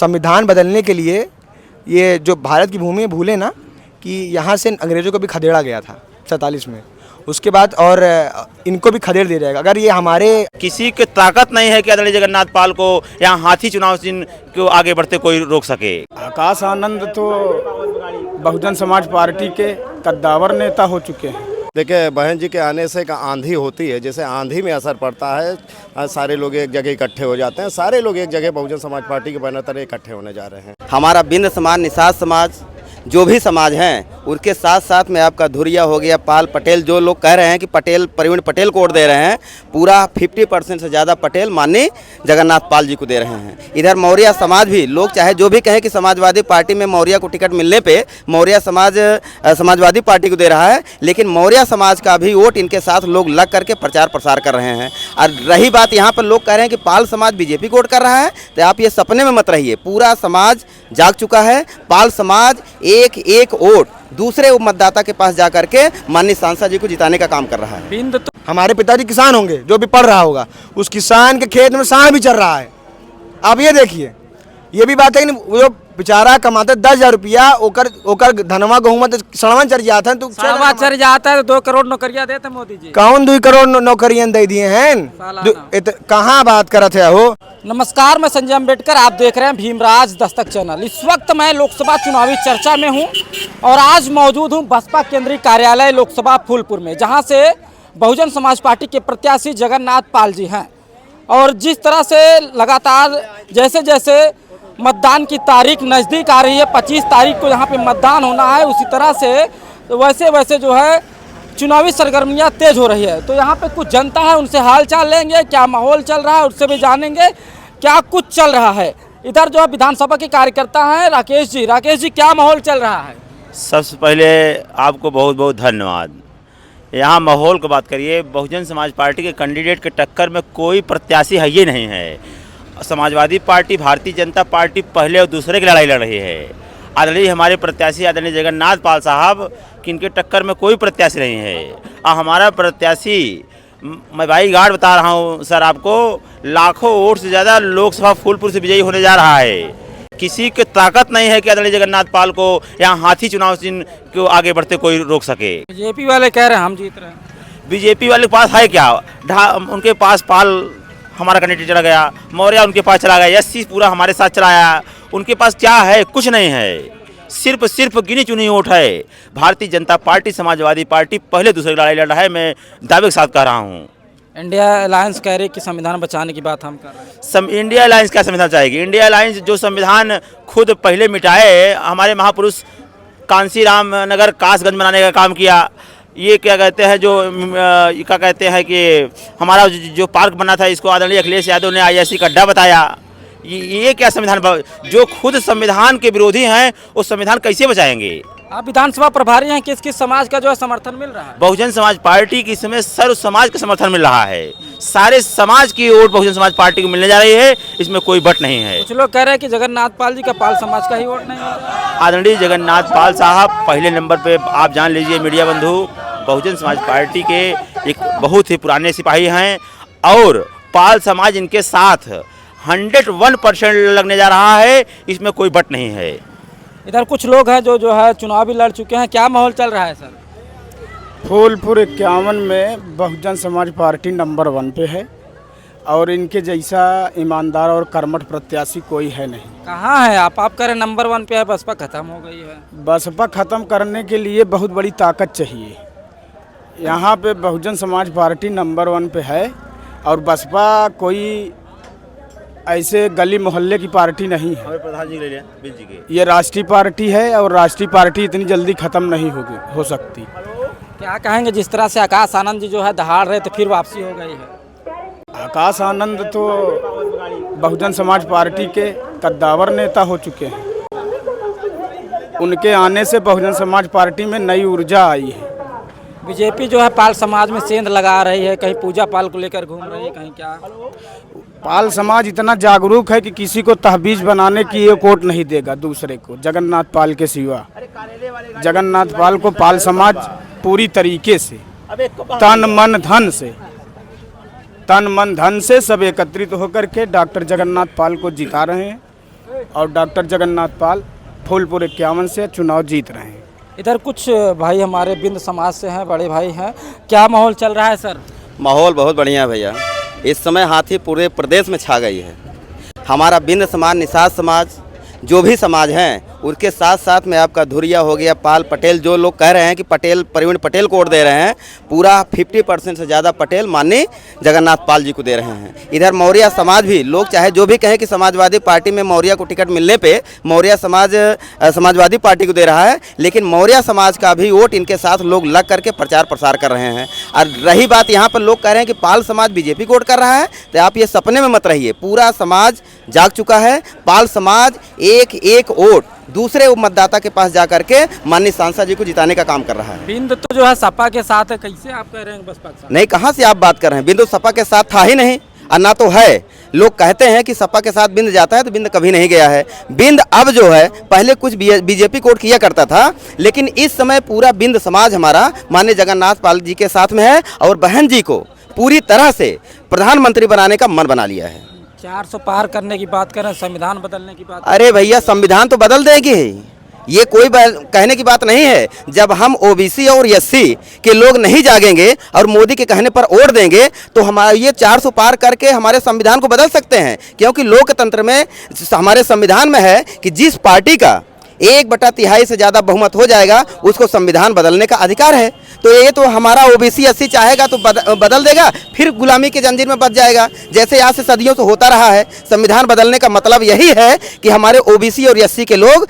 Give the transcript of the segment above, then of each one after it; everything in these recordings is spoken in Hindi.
संविधान बदलने के लिए ये जो भारत की भूमि भूले ना कि यहाँ से अंग्रेज़ों को भी खदेड़ा गया था 47 में, उसके बाद और इनको भी खदेड़ दिया जाएगा। अगर ये हमारे किसी की ताकत नहीं है कि आदरणीय जगन्नाथ पाल को यहाँ हाथी चुनाव चिन्ह को आगे बढ़ते कोई रोक सके। आकाश आनंद तो बहुजन समाज पार्टी के कद्दावर नेता हो चुके हैं। देखिए, बहन जी के आने से का आंधी होती है, जैसे आंधी में असर पड़ता है, सारे लोग एक जगह इकट्ठे हो जाते हैं। सारे लोग एक जगह बहुजन समाज पार्टी के बैनर तले इकट्ठे होने जा रहे हैं। हमारा बिंद समाज, निषाद समाज, जो भी समाज हैं उसके साथ साथ में आपका धुरिया हो गया, पाल, पटेल, जो लोग कह रहे हैं कि पटेल, प्रवीण पटेल को वोट दे रहे हैं, पूरा 50% से ज़्यादा पटेल माननीय जगन्नाथ पाल जी को दे रहे हैं। इधर मौर्य समाज भी, लोग चाहे जो भी कहें कि समाजवादी पार्टी में मौर्य को टिकट मिलने पे मौर्य समाज समाजवादी पार्टी को दे रहा है, लेकिन मौर्य समाज का भी वोट इनके साथ लोग लग करके प्रचार प्रसार कर रहे हैं। और रही बात यहाँ पर लोग कह रहे हैं कि पाल समाज बीजेपी को वोट कर रहा है, तो आप ये सपने में मत रहिए, पूरा समाज जाग चुका है। पाल समाज एक एक वोट दूसरे मतदाता के पास जाकर के माननीय सांसद जी को जिताने का काम कर रहा है। हमारे पिताजी किसान होंगे, जो भी पढ़ रहा होगा, उस किसान के खेत में सांड भी चल रहा है। आप ये देखिए, ये भी बात है कि वो बेचारा कमाता 10,000 रुपया, ओकर धनवा गहुमा तो सड़वन चढ़ जाता है, तो सड़वा चढ़ जाता है। 2 करोड़ नौकरियां देते मोदी जी। कौन 2 करोड़ नौकरियां दे दिए हैं? कहाँ बात करत है हो? नमस्कार, मैं संजय अम्बेडकर, आप देख रहे हैं भीमराज दस्तक चैनल। इस वक्त मैं लोकसभा चुनावी चर्चा में हूं और आज मौजूद हूं बसपा केंद्रीय कार्यालय लोकसभा फूलपुर में, जहां से बहुजन समाज पार्टी के प्रत्याशी जगन्नाथ पाल जी हैं। और जिस तरह से लगातार जैसे जैसे मतदान की तारीख नज़दीक आ रही है, 25 तारीख को यहाँ पे मतदान होना है, उसी तरह से वैसे वैसे जो है चुनावी सरगर्मियाँ तेज हो रही है। तो यहाँ पे कुछ जनता है, उनसे हाल चाल लेंगे, क्या माहौल चल रहा है उससे भी जानेंगे क्या कुछ चल रहा है। इधर जो है विधानसभा के कार्यकर्ता हैं राकेश जी, क्या माहौल चल रहा है? सबसे पहले आपको बहुत बहुत धन्यवाद। यहाँ माहौल की बात करिए, बहुजन समाज पार्टी के कैंडिडेट के टक्कर में कोई प्रत्याशी है ही नहीं है। समाजवादी पार्टी, भारतीय जनता पार्टी पहले और दूसरे की लड़ाई लड़ रही है। आदरणीय हमारे प्रत्याशी आदरणीय जगन्नाथ पाल साहब, किनके टक्कर में कोई प्रत्याशी नहीं है। और हमारा प्रत्याशी, मैं भाई गार्ड बता रहा हूँ सर आपको, लाखों वोट से ज़्यादा लोकसभा फूलपुर से विजयी होने जा रहा है। किसी की ताकत नहीं है कि आदरणीय जगन्नाथ पाल को यहाँ हाथी चुनाव चिन्ह को आगे बढ़ते कोई रोक सके। बीजेपी वाले कह रहे हैं हम जीत रहे हैं। बीजेपी वाले के पास है क्या? उनके पास पाल हमारा कैंडिडेट चला गया, मौर्य उनके पास चला गया, एससी पूरा हमारे साथ चलाया। उनके पास क्या है? कुछ नहीं है, सिर्फ गिनी चुनी वोट है। भारतीय जनता पार्टी, समाजवादी पार्टी पहले दूसरे लड़ाई लड़ रहा है, मैं दावे के साथ कह रहा हूँ। इंडिया अलायंस कह रही कि संविधान बचाने की बात हम कर रहे हैं। इंडिया अलायंस क्या संविधान चाहेगी? इंडिया अलायंस जो संविधान खुद पहले मिटाए, हमारे महापुरुष कांसीराम नगर कासगंज बनाने का काम किया। ये क्या कहते हैं, जो क्या कहते हैं कि हमारा जो पार्क बना था, इसको आदरणीय अखिलेश यादव ने IIC का अड्डा बताया। ये क्या संविधान? जो खुद संविधान के विरोधी हैं वो संविधान कैसे बचाएंगे? आप विधानसभा प्रभारी हैं, किस किस समाज का जो है समर्थन मिल रहा है? बहुजन समाज पार्टी की इसमें सर्व समाज का समर्थन मिल रहा है। सारे समाज की वोट बहुजन समाज पार्टी को मिलने जा रही है, इसमें कोई बट नहीं है। कुछ लोग कह रहे हैं कि जगन्नाथ पाल जी का पाल समाज का ही वोट नहीं है। आदरणीय जगन्नाथ पाल साहब पहले नंबर पे, आप जान लीजिए मीडिया बंधु, बहुजन समाज पार्टी के एक बहुत ही पुराने सिपाही हैं और पाल समाज इनके साथ 101% लगने जा रहा है, इसमें कोई बट नहीं है। इधर कुछ लोग हैं जो है चुनाव भी लड़ चुके हैं, क्या माहौल चल रहा है सर? फूलपुर 51 में बहुजन समाज पार्टी नंबर 1 पे है और इनके जैसा ईमानदार और कर्मठ प्रत्याशी कोई है नहीं। कहाँ है आप कह रहे नंबर 1 पे है, बसपा खत्म हो गई है। बसपा खत्म करने के लिए बहुत बड़ी ताकत चाहिए। यहाँ पे बहुजन समाज पार्टी नंबर 1 पे है और बसपा कोई ऐसे गली मोहल्ले की पार्टी नहीं है। प्रधान जी ले लें, ये राष्ट्रीय पार्टी है और राष्ट्रीय पार्टी इतनी जल्दी ख़त्म नहीं हो सकती। क्या कहेंगे, जिस तरह से आकाश आनंद जी जो है दहाड़ रहे तो फिर वापसी हो गई है? आकाश आनंद तो बहुजन समाज पार्टी के कद्दावर नेता हो चुके हैं। उनके आने से बहुजन समाज पार्टी में नई ऊर्जा आई है। बीजेपी जो है पाल समाज में सेंध लगा रही है, कहीं पूजा पाल को लेकर घूम रही है, कहीं क्या। पाल समाज इतना जागरूक है कि किसी को तहवीज बनाने की एक वोट नहीं देगा दूसरे को, जगन्नाथ पाल के सिवा। जगन्नाथ पाल को पाल समाज पूरी तरीके से तन मन धन से सब एकत्रित होकर के डॉक्टर जगन्नाथ पाल को जिता रहे हैं और डॉक्टर जगन्नाथ पाल फूलपुर 51 से चुनाव जीत रहे हैं। इधर कुछ भाई हमारे बिंद समाज से हैं, बड़े भाई हैं। क्या माहौल चल रहा है सर? माहौल बहुत बढ़िया है भैया। इस समय हाथी पूरे प्रदेश में छा गई है। हमारा बिंद समाज, निषाद समाज, जो भी समाज हैं उनके साथ साथ में आपका धुरिया हो गया, पाल पटेल, जो लोग कह रहे हैं कि पटेल प्रवीण पटेल को वोट दे रहे हैं, पूरा 50% से ज़्यादा पटेल माननीय जगन्नाथ पाल जी को दे रहे हैं। इधर मौर्य समाज भी, लोग चाहे जो भी कहें कि समाजवादी पार्टी में मौर्य को टिकट मिलने पे मौर्य समाज समाजवादी पार्टी को दे रहा है, लेकिन मौर्य समाज का भी वोट इनके साथ लोग लग करके प्रचार प्रसार कर रहे हैं। और रही बात यहाँ पर लोग कह रहे हैं कि पाल समाज बीजेपी को वोट कर रहा है, तो आप ये सपने में मत रहिए। पूरा समाज जाग चुका है। पाल समाज एक एक वोट दूसरे मतदाता के पास जा करके माननीय सांसद जी को जिताने का काम कर रहा है। बिंद तो जो है सपा के साथ है, कैसे आप कह रहे हैं बसपा के साथ? नहीं, कहाँ से आप बात कर रहे हैं? बिंदु सपा के साथ था ही नहीं और ना तो है। लोग कहते हैं कि सपा के साथ बिंद जाता है, तो बिंद कभी नहीं गया है। बिंद अब जो है, पहले कुछ बीजेपी को वोट किया करता था, लेकिन इस समय पूरा बिंद समाज हमारा माननीय जगन्नाथ पाल जी के साथ में है और बहन जी को पूरी तरह से प्रधानमंत्री बनाने का मन बना लिया है। 400 पार करने की बात करें, संविधान बदलने की बात। अरे भैया, संविधान तो बदल देंगे, ये कोई कहने की बात नहीं है। जब हम ओबीसी और एससी के लोग नहीं जागेंगे और मोदी के कहने पर वोट देंगे, तो हमारा ये 400 पार करके हमारे संविधान को बदल सकते हैं। क्योंकि लोकतंत्र में हमारे संविधान में है कि जिस पार्टी का 1/3 से ज़्यादा बहुमत हो जाएगा, उसको संविधान बदलने का अधिकार है। तो ये तो हमारा ओबीसी एससी चाहेगा तो बदल देगा, फिर गुलामी के जंजीर में बच जाएगा, जैसे आज से सदियों से होता रहा है। संविधान बदलने का मतलब यही है कि हमारे ओबीसी और एससी के लोग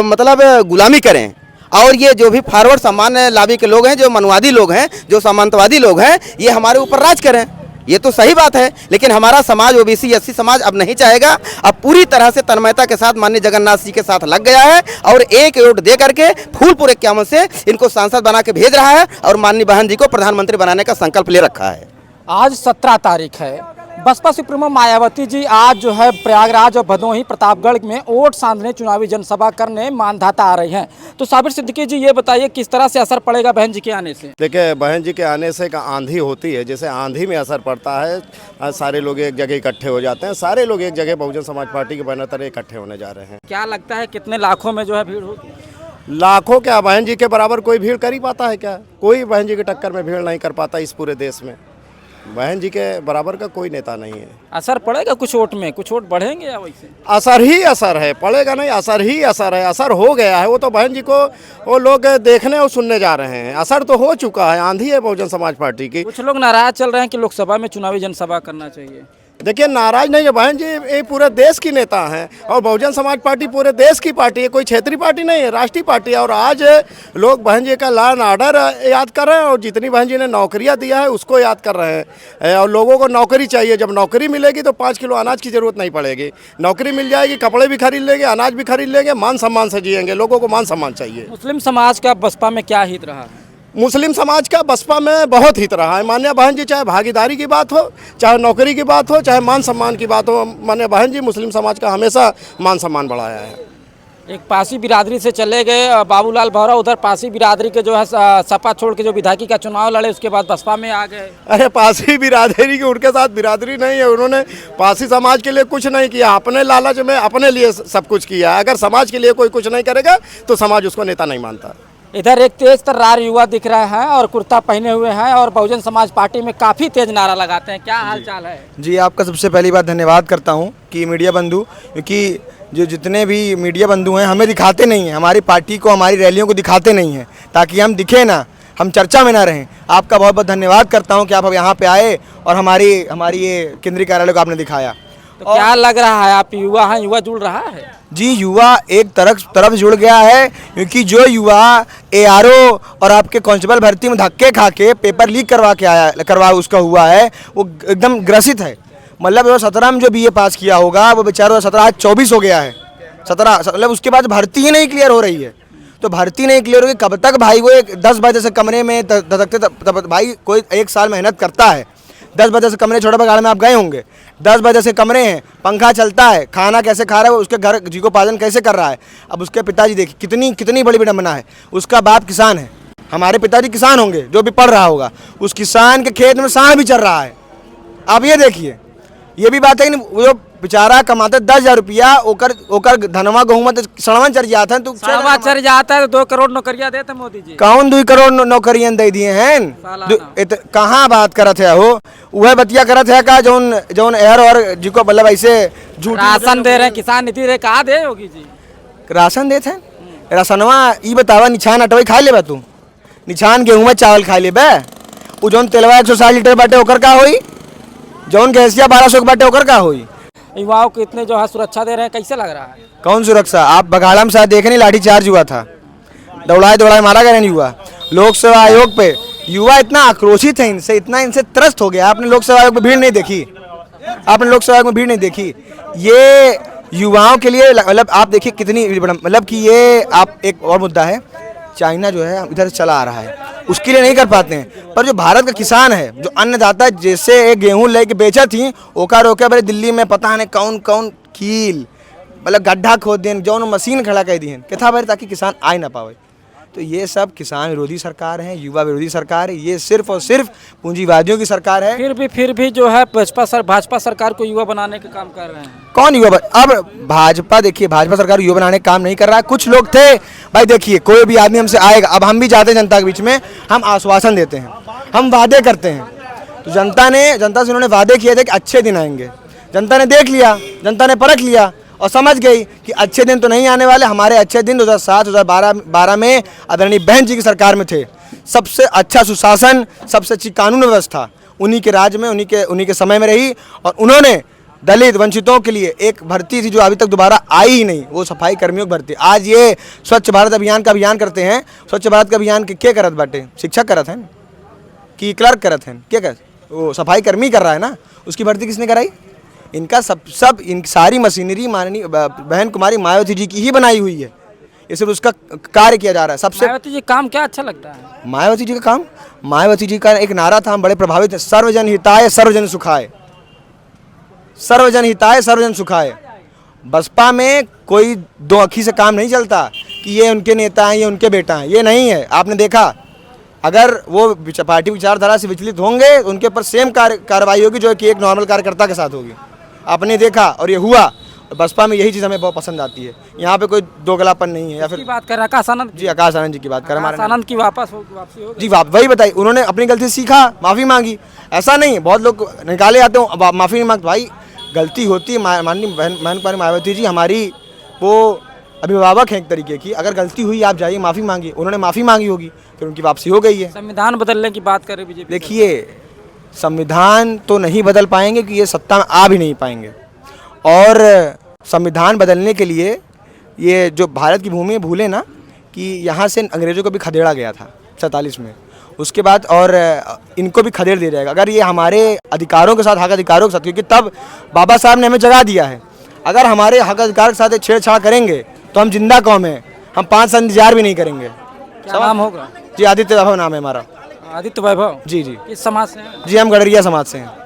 मतलब गुलामी करें। और ये जो भी फॉरवर्ड सामान्य लाभी के लोग हैं, जो मनुवादी लोग हैं, जो सामंतवादी लोग हैं, ये हमारे ऊपर राज करें। ये तो सही बात है, लेकिन हमारा समाज ओबीसी एससी समाज अब नहीं चाहेगा। अब पूरी तरह से तन्मयता के साथ माननीय जगन्नाथ जी के साथ लग गया है और एक वोट दे करके फूलपुर 51 से इनको सांसद बना के भेज रहा है और माननीय बहन जी को प्रधानमंत्री बनाने का संकल्प ले रखा है। आज 17 तारीख है। बसपा सुप्रीमो मायावती जी आज जो है प्रयागराज और भदोही प्रतापगढ़ में वोट साधने, चुनावी जनसभा करने मानधाता आ रही हैं। तो साबिर सिद्दीकी जी, ये बताइए किस तरह से असर पड़ेगा बहन जी के आने से? देखिए, बहन जी के आने से एक आंधी होती है, जैसे आंधी में असर पड़ता है। सारे लोग एक जगह इकट्ठे हो जाते हैं, सारे लोग एक जगह बहुजन समाज पार्टी के बैनर तले इकट्ठे होने जा रहे हैं। क्या लगता है कितने लाखों में जो है भीड़ होगी? लाखों क्या, बहन जी के बराबर कोई भीड़ कर ही पाता है क्या? कोई बहन जी की टक्कर में भीड़ नहीं कर पाता इस पूरे देश में। बहन जी के बराबर का कोई नेता नहीं है। असर पड़ेगा कुछ वोट में? कुछ वोट बढ़ेंगे या वैसे? असर ही असर है, पड़ेगा नहीं, असर ही असर है। असर हो गया है, वो तो बहन जी को वो लोग देखने और सुनने जा रहे हैं। असर तो हो चुका है, आंधी है बहुजन समाज पार्टी की। कुछ लोग नाराज चल रहे हैं कि लोकसभा में चुनावी जनसभा करना चाहिए। देखिए, नाराज नहीं है, बहन जी ये पूरे देश की नेता हैं और बहुजन समाज पार्टी पूरे देश की पार्टी है, कोई क्षेत्रीय पार्टी नहीं है, राष्ट्रीय पार्टी है। और आज लोग बहन जी का लॉ एंड ऑर्डर याद कर रहे हैं और जितनी बहन जी ने नौकरियां दिया है उसको याद कर रहे हैं। और लोगों को नौकरी चाहिए, जब नौकरी मिलेगी तो 5 किलो अनाज की ज़रूरत नहीं पड़ेगी। नौकरी मिल जाएगी, कपड़े भी खरीद लेंगे, अनाज भी खरीद लेंगे, मान सम्मान से जिएंगे। लोगों को मान सम्मान चाहिए। मुस्लिम समाज का बसपा में क्या हित रहा है? मुस्लिम समाज का बसपा में बहुत हित रहा है। मान्य बहन जी, चाहे भागीदारी की बात हो, चाहे नौकरी की बात हो, चाहे मान सम्मान की बात हो, मान्य बहन जी मुस्लिम समाज का हमेशा मान सम्मान बढ़ाया है। एक पासी बिरादरी से चले गए बाबूलाल भौरा, उधर पासी बिरादरी के जो है सपा छोड़ के जो विधायकी का चुनाव लड़े, उसके बाद बसपा में आ गए। अरे पासी बिरादरी की उनके साथ बिरादरी नहीं है, उन्होंने पासी समाज के लिए कुछ नहीं किया, अपने लालच में अपने लिए सब कुछ किया। अगर समाज के लिए कोई कुछ नहीं करेगा तो समाज उसको नेता नहीं मानता। इधर एक तेज तर्रार युवा दिख रहे हैं और कुर्ता पहने हुए हैं और बहुजन समाज पार्टी में काफ़ी तेज नारा लगाते हैं। क्या हाल चाल है? जी, आपका सबसे पहली बात धन्यवाद करता हूं कि मीडिया बंधु, क्योंकि जो जितने भी मीडिया बंधु हैं हमें दिखाते नहीं हैं, हमारी पार्टी को, हमारी रैलियों को दिखाते नहीं हैं, ताकि हम दिखे ना, हम चर्चा में ना रहें। आपका बहुत बहुत धन्यवाद करता हूं कि आप अब यहाँ पे आए और हमारी ये केंद्रीय कार्यालय को आपने दिखाया। तो क्या लग रहा है, आप युवा हैं, युवा जुड़ रहा है? जी, युवा एक तरफ जुड़ गया है, क्योंकि जो युवा ARO और आपके कांस्टेबल भर्ती में धक्के खा के पेपर लीक करवा उसका हुआ है, वो एकदम ग्रसित है। मतलब 2017 में जो BA पास किया होगा वो बेचारा 2017 आज 24 हो गया है। 17 मतलब उसके बाद भर्ती ही नहीं क्लियर हो रही है। तो भर्ती नहीं क्लियर होगी कब तक भाई? वो एक 10 बजे से कमरे में धधकते भाई, कोई 1 साल मेहनत करता है। 10 बजे से कमरे, छोटा बगाड़ में आप गए होंगे, 10 बजे से कमरे हैं, पंखा चलता है, खाना कैसे खा रहा है, उसके घर जीविकोपार्जन कैसे कर रहा है। अब उसके पिताजी देखिए कितनी बड़ी विडंबना है, उसका बाप किसान है, हमारे पिताजी किसान होंगे, जो भी पढ़ रहा होगा, उस किसान के खेत में सांड भी चल रहा है। आप ये देखिए, ये भी बात है कि जो बेचारा कमाते 10,000 रुपया ओकर ओकर धनवा गहुमत सड़वन चढ़ जाता है। तो सड़वा चढ़ जाता है तो 2 करोड़ नौकरियां देते मोदी जी। कौन 2 करोड़ नौकरियां दे दिए हैं? कहाँ बात करत है हो? वह बतिया करत है का जौन जौन एहर और जिको मतलब ऐसे झूठ राशन दे रहे हैं, किसान नीति दे, कहा दे योगी जी राशन देते हैं? राशनवा ई बतावा निछान अटवाई खा ले बा तू? निछान गेहूं चावल खा ले बे? उ जौन तेलवा 160 लीटर बाटे ओकर का होई? जौन गैसिया 1200 के बाटे ओकर का होई? युवाओं को इतने जो है सुरक्षा दे रहे हैं, कैसे लग रहा है? कौन सुरक्षा? आप बघाड़ा में शायद देखे नहीं, लाठी चार्ज हुआ था, दौड़ाए मारा गया नहीं हुआ। लोक सेवा आयोग पे युवा इतना आक्रोशित है इनसे, इतना इनसे त्रस्त हो गया। आपने लोक सेवा आयोग में भीड़ नहीं देखी? आपने लोक सेवा आयोग में भीड़ नहीं देखी? ये युवाओं के लिए मतलब आप देखिए कितनी मतलब कि ये आप एक और मुद्दा है, चाइना जो है इधर चला आ रहा है, उसके लिए नहीं कर पाते हैं। पर जो भारत का किसान है, जो अन्नदाता, जैसे एक गेहूं लेके बेचा थी ओका रोके बड़े दिल्ली में पता नहीं कौन कौन कील मतलब गड्ढा खोद दें, जौन मशीन खड़ा कर दी है कथा भर ताकि किसान आ ना पावे। तो ये सब किसान विरोधी सरकार है, युवा विरोधी सरकार है, ये सिर्फ और सिर्फ पूंजीवादियों की सरकार है। फिर भी जो है भाजपा सरकार को युवा बनाने का काम कर रहे हैं। कौन युवा? अब भाजपा देखिए, भाजपा सरकार युवा बनाने का काम नहीं कर रहा है। कुछ लोग थे भाई, देखिए कोई भी आदमी हमसे आएगा, अब हम भी जाते हैं जनता के बीच में, हम आश्वासन देते हैं, हम वादे करते हैं। तो जनता से उन्होंने वादे किए थे कि अच्छे दिन आएंगे। जनता ने देख लिया, जनता ने परख लिया और समझ गई कि अच्छे दिन तो नहीं आने वाले। हमारे अच्छे दिन 2007-2012 में आदरणीय बहन जी की सरकार में थे। सबसे अच्छा सुशासन, सबसे अच्छी कानून व्यवस्था उन्हीं के राज में, उन्हीं के समय में रही। और उन्होंने दलित वंचितों के लिए एक भर्ती थी जो अभी तक दोबारा आई ही नहीं, वो सफाई कर्मियों की भर्ती। आज ये स्वच्छ भारत अभियान का अभियान करते हैं। स्वच्छ भारत का अभियान के क्या करत बाटे? शिक्षक करत हैं कि क्लर्क करत हैं? क्या कर? वो सफाई कर्मी कर रहा है ना, उसकी भर्ती किसने कराई? इनका सब इन सारी मशीनरी माननीय बहन कुमारी मायावती जी की ही बनाई हुई है। ये सिर्फ उसका कार्य किया जा रहा है। सबसे मायावती जी काम क्या अच्छा लगता है? मायावती जी का काम, मायावती जी का एक नारा था, हम बड़े प्रभावित हैं, सर्वजन हिताय सर्वजन सुखाय, सर्वजन हिताय सर्वजन सुखाय। बसपा में कोई दो अखी से काम नहीं चलता कि ये उनके नेता हैं, ये उनके बेटा हैं, ये नहीं है। आपने देखा, अगर वो पार्टी विचारधारा से विचलित होंगे उनके ऊपर सेम कार्रवाई होगी जो कि एक नॉर्मल कार्यकर्ता के साथ होगी। आपने देखा और ये हुआ। बसपा में यही चीज़ हमें बहुत पसंद आती है। यहाँ पे कोई दोगलापन नहीं है। या फिर बात कर रहे हैं आकाश आनंद जी, आकाश आनंद जी की बात कर रहे हैं। आकाश आनंद की वापसी हो गई। जी वही बताइए, उन्होंने अपनी गलती सीखा, माफ़ी मांगी। ऐसा नहीं है बहुत लोग निकाले आते हो माफ़ी नहीं मांगते। भाई गलती होती है। माननीय बहन मायावती जी हमारी वो अभिभावक हैं एक तरीके की। अगर गलती हुई आप जाइए माफ़ी मांगिए। उन्होंने माफ़ी मांगी होगी, फिर उनकी वापसी हो गई है। संविधान बदलने की बात करें बीजेपी, देखिए संविधान तो नहीं बदल पाएंगे कि ये सत्ता में आ भी नहीं पाएंगे। और संविधान बदलने के लिए ये जो भारत की भूमि है, भूले ना कि यहाँ से अंग्रेज़ों को भी खदेड़ा गया था 47 में। उसके बाद और इनको भी खदेड़ दिया जाएगा अगर ये हमारे अधिकारों के साथ, हक अधिकारों के साथ, क्योंकि तब बाबा साहब ने हमें जगा दिया है। अगर हमारे हक अधिकार के साथ छेड़छाड़ करेंगे तो हम जिंदा कौम हैं, हम 5 साल इंतजार भी नहीं करेंगे। क्या नाम होगा? जी आदित्य वैभव नाम है हमारा। आदित्य वैभव जी जी। किस समाज से हैं? जी हम गडरिया समाज से हैं।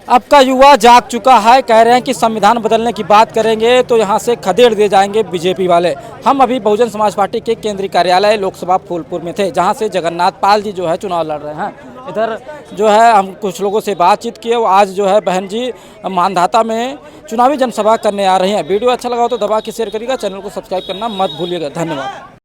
अब का युवा जाग चुका है, कह रहे हैं कि संविधान बदलने की बात करेंगे तो यहाँ से खदेड़ दिए जाएंगे बीजेपी वाले। हम अभी बहुजन समाज पार्टी के केंद्रीय कार्यालय लोकसभा फूलपुर में थे, जहाँ से जगन्नाथ पाल जी जो है चुनाव लड़ रहे हैं। इधर जो है हम कुछ लोगों से बातचीत किए, वो आज जो है बहन जी मानधाता में चुनावी जनसभा करने आ रही हैं। वीडियो अच्छा लगा हो तो दबा के शेयर करिएगा, चैनल को सब्सक्राइब करना मत भूलिएगा। धन्यवाद।